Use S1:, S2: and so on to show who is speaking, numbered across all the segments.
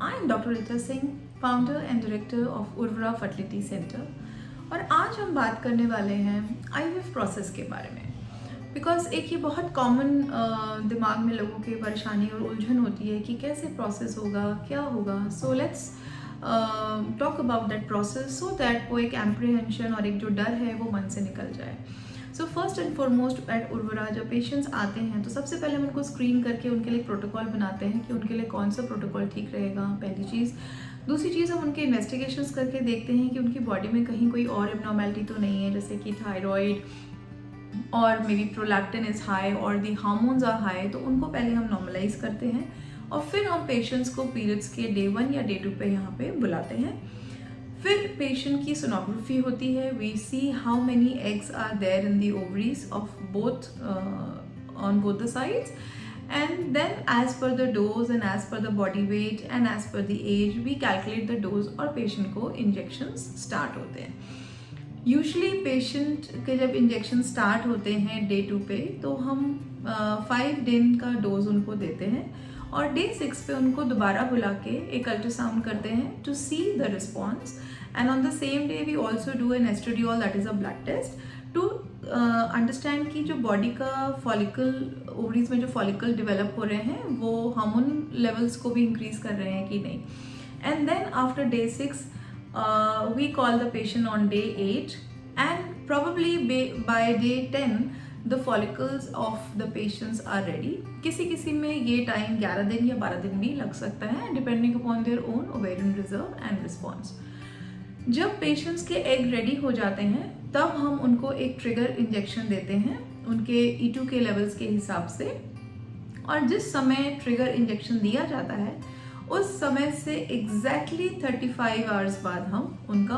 S1: I am Dr. Rita Singh, founder and director of Urvara Fertility Center. और आज हम बात करने वाले हैं IVF प्रोसेस के बारे में, बिकॉज एक ये बहुत कॉमन दिमाग में लोगों की परेशानी और उलझन होती है कि कैसे प्रोसेस होगा, क्या होगा. So let's talk about that process so that वो एक एम्प्रीहेंशन और एक जो डर है वो मन से निकल जाए. So first and foremost at Urvara जब पेशेंट्स आते हैं तो सबसे पहले हम उनको स्क्रीन करके उनके लिए प्रोटोकॉल बनाते हैं कि उनके लिए कौन सा प्रोटोकॉल ठीक रहेगा, पहली चीज़. दूसरी चीज़, हम उनके इन्वेस्टिगेशंस करके देखते हैं कि उनकी बॉडी में कहीं कोई और एबनॉर्मेलिटी तो नहीं है, जैसे कि थायराइड और may be prolactin is high और दी हार्मोन्स आर हाई. तो उनको पहले हम नॉर्मलाइज करते हैं और फिर हम पेशेंट्स को पीरियड्स के डे 1 या डे 2 पे यहाँ पे बुलाते हैं. फिर पेशेंट की सोनोग्राफी होती है. We see how many eggs are there in the ovaries of both on both the sides, and then as per the dose and as per the body weight and as per the age we calculate the dose और patient को injections start होते हैं. Usually patient के जब injection start होते हैं day 2 पे तो हम 5 दिन का डोज उनको देते हैं और डे 6 पे उनको दोबारा बुला के एक अल्ट्रासाउंड करते हैं to see the response. And on the same day we also do an estradiol, that is a blood test, to understand कि जो बॉडी का फॉलिकल, ओवरीज में जो फॉलिकल डेवलप हो रहे हैं वो हार्मोन लेवल्स को भी इंक्रीज कर रहे हैं कि नहीं. And then after day 6 we call the patient on day 8 and probably by day 10 the follicles of the patients are ready. किसी में ये टाइम 11 दिन या 12 दिन भी लग सकता है depending upon their own ovarian reserve and response. जब पेशेंट्स के एग रेडी हो जाते हैं तब हम उनको एक ट्रिगर इंजेक्शन देते हैं उनके E2 के लेवल्स के हिसाब से, और जिस समय ट्रिगर इंजेक्शन दिया जाता है उस समय से एग्जैक्टली 35 आवर्स बाद हम उनका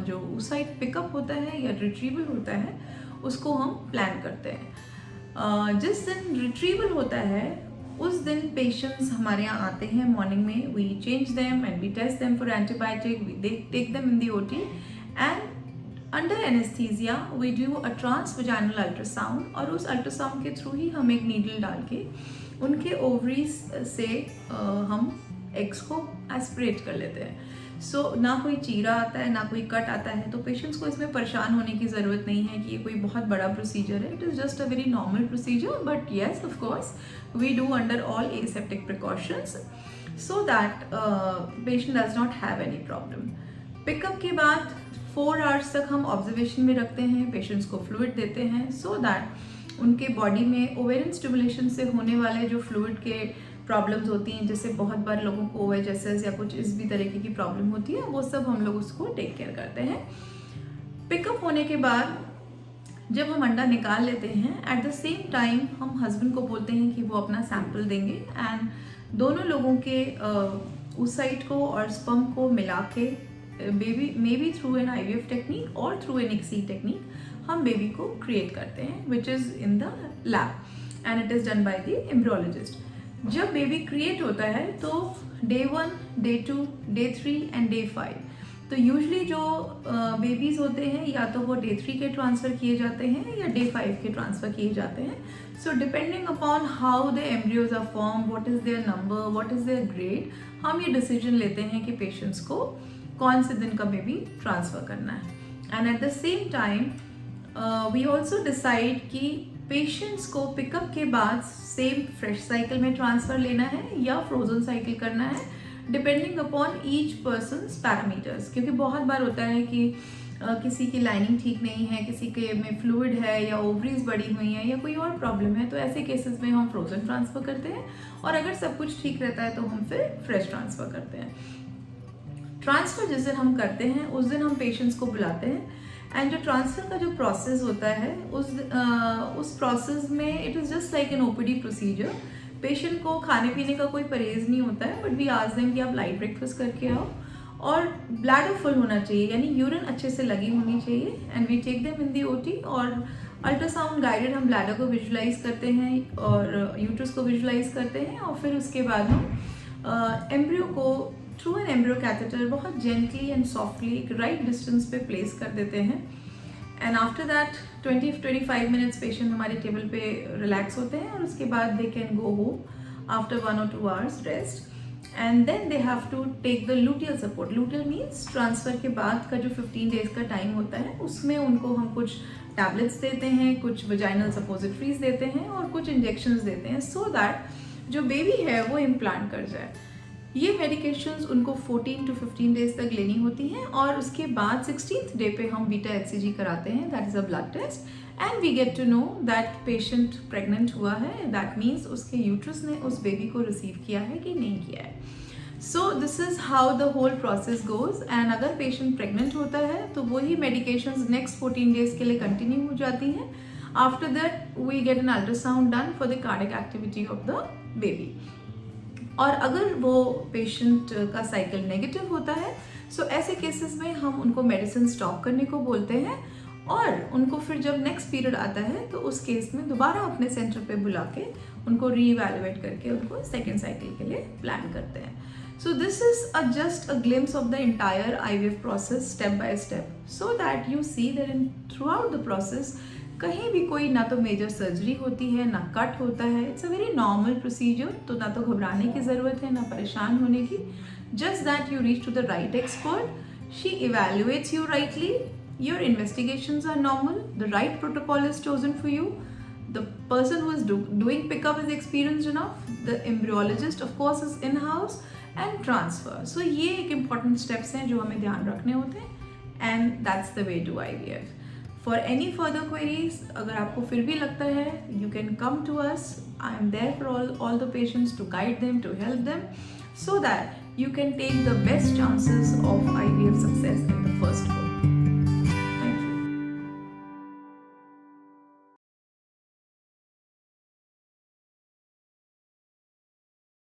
S1: जो oocyte पिकअप होता है या रिट्रीवल होता है उसको हम प्लान करते हैं. जिस दिन रिट्रीवल होता है उस दिन पेशेंट्स हमारे यहाँ आते हैं मॉर्निंग में. We change them and we test them for antibiotic, we take them in the OT and under anaesthesia we do a transvaginal ultrasound, और उस अल्ट्रासाउंड के थ्रू ही हम एक नीडल डाल के उनके ओवरीज से हम एग्स को एस्पिरेट कर लेते हैं. सो ना कोई चीरा आता है ना कोई कट आता है, तो पेशेंट्स को इसमें परेशान होने की ज़रूरत नहीं है कि ये कोई बहुत बड़ा प्रोसीजर है. It is just a very normal procedure, but yes of course we do under all aseptic precautions so that patient does not have any problem. Pickup के बाद 4 आवर्स तक हम ऑब्जर्वेशन में रखते हैं, पेशेंट्स को फ्लूइड देते हैं सो दैट उनके बॉडी में ओवेरियन स्टिमुलेशन से होने वाले जो फ्लूइड के प्रॉब्लम्स होती हैं, जैसे बहुत बार लोगों को OHSS या कुछ इस भी तरीके की प्रॉब्लम होती है, वो सब हम लोग उसको टेक केयर करते हैं. पिकअप होने के बाद जब हम अंडा निकाल लेते हैं एट द सेम टाइम हम हस्बैंड को बोलते हैं कि वो अपना सैंपल देंगे एंड दोनों लोगों के oocyte को और स्पर्म को मिला के baby may be through an IVF technique और थ्रू एन ICSI टेक्निक हम बेबी को क्रिएट करते हैं which is in the lab and it is done by the embryologist. जब बेबी क्रिएट होता है तो day 1, day 2, day 3 and day 5, तो यूजली जो बेबीज़ होते हैं या तो वो डे 3 के ट्रांसफ़र किए जाते हैं या डे 5 के ट्रांसफ़र किए जाते हैं. So depending upon how the embryos are form, what is their number, what is their grade, हम ये डिसीजन लेते हैं कि पेशेंट्स को कौन से दिन का बेबी ट्रांसफ़र करना है. And at the same time we also decide कि पेशेंट्स को पिकअप के बाद सेम फ्रेश साइकिल में ट्रांसफ़र लेना है या फ्रोजन साइकिल करना है, depending upon each person's parameters. क्योंकि बहुत बार होता है कि किसी की लाइनिंग ठीक नहीं है, किसी के में फ्लूइड है या ओवरीज बड़ी हुई हैं या कोई और प्रॉब्लम है, तो ऐसे केसेस में हम फ्रोजन ट्रांसफ़र करते हैं, और अगर सब कुछ ठीक रहता है तो हम फिर फ्रेश ट्रांसफ़र करते हैं. ट्रांसफ़र जिस दिन हम करते हैं उस दिन हम पेशेंट्स को बुलाते हैं एंड जो ट्रांसफ़र का जो प्रोसेस होता है उस प्रोसेस में it is just like an OPD procedure. Patient को खाने पीने का कोई परहेज़ नहीं होता है, बट वी आस्क देम कि आप लाइट ब्रेकफास्ट करके आओ और ब्लैडर फुल होना चाहिए, यानी यूरिन अच्छे से लगी होनी चाहिए. And we take them in the OT और अल्ट्रासाउंड गाइडेड हम ब्लैडर को विजुलाइज करते हैं और यूट्रस को विजुलाइज करते हैं, और फिर उसके बाद हम एम्ब्रियो को थ्रू एन एम्ब्रियो कैथेटर बहुत जेंटली एंड सॉफ्टली एक राइट डिस्टेंस पे प्लेस कर देते हैं. And after that 20-25 minutes patient हमारे टेबल पे रिलैक्स होते हैं और उसके बाद they can go home after 1 or 2 hours rest. And then they have to take the luteal support. Luteal means transfer के बाद का जो 15 डेज का टाइम होता है उसमें उनको हम कुछ टैबलेट्स देते हैं, कुछ वजाइनल सपोजिटरीज देते हैं और कुछ इंजेक्शंस देते हैं सो दैट जो बेबी है वो इम्प्लांट कर जाए. ये मेडिकेशंस उनको 14 to 15 डेज तक लेनी होती हैं और उसके बाद 16th डे पे हम बीटा HCG कराते हैं, that is a blood test, and we get to know that patient pregnant हुआ है. दैट मीन्स उसके यूट्रस ने उस बेबी को रिसीव किया है कि नहीं किया है. So this is how the whole process goes. And अगर पेशेंट प्रेग्नेंट होता है तो वही मेडिकेशंस नेक्स्ट 14 डेज के लिए कंटिन्यू हो जाती हैं. After that we get an ultrasound done for the cardiac activity of the baby. और अगर वो पेशेंट का साइकिल नेगेटिव होता है सो ऐसे केसेस में हम उनको मेडिसिन स्टॉप करने को बोलते हैं और उनको फिर जब नेक्स्ट पीरियड आता है तो उस केस में दोबारा अपने सेंटर पे बुला के उनको रीइवैल्यूएट करके उनको सेकेंड साइकिल के लिए प्लान करते हैं. So this is just a glimpse of the entire IVF process step by step, so that you see that in through out the process कहीं भी कोई ना तो मेजर सर्जरी होती है ना कट होता है. It's a very normal procedure, तो ना तो घबराने की ज़रूरत है ना परेशान होने की. Just that you reach to the right expert, she evaluates you rightly, your investigations are normal, the right protocol is chosen for you, the person who is doing pickup is experienced enough, the embryologist of course is in house, and transfer. So ये एक important steps हैं जो हमें ध्यान रखने होते हैं, and that's the way to IVF. For any further queries, अगर आपको फिर भी लगता है, you can come to us. I am there for all the patients to guide them, to help them, so that you can take the best chances of IVF success.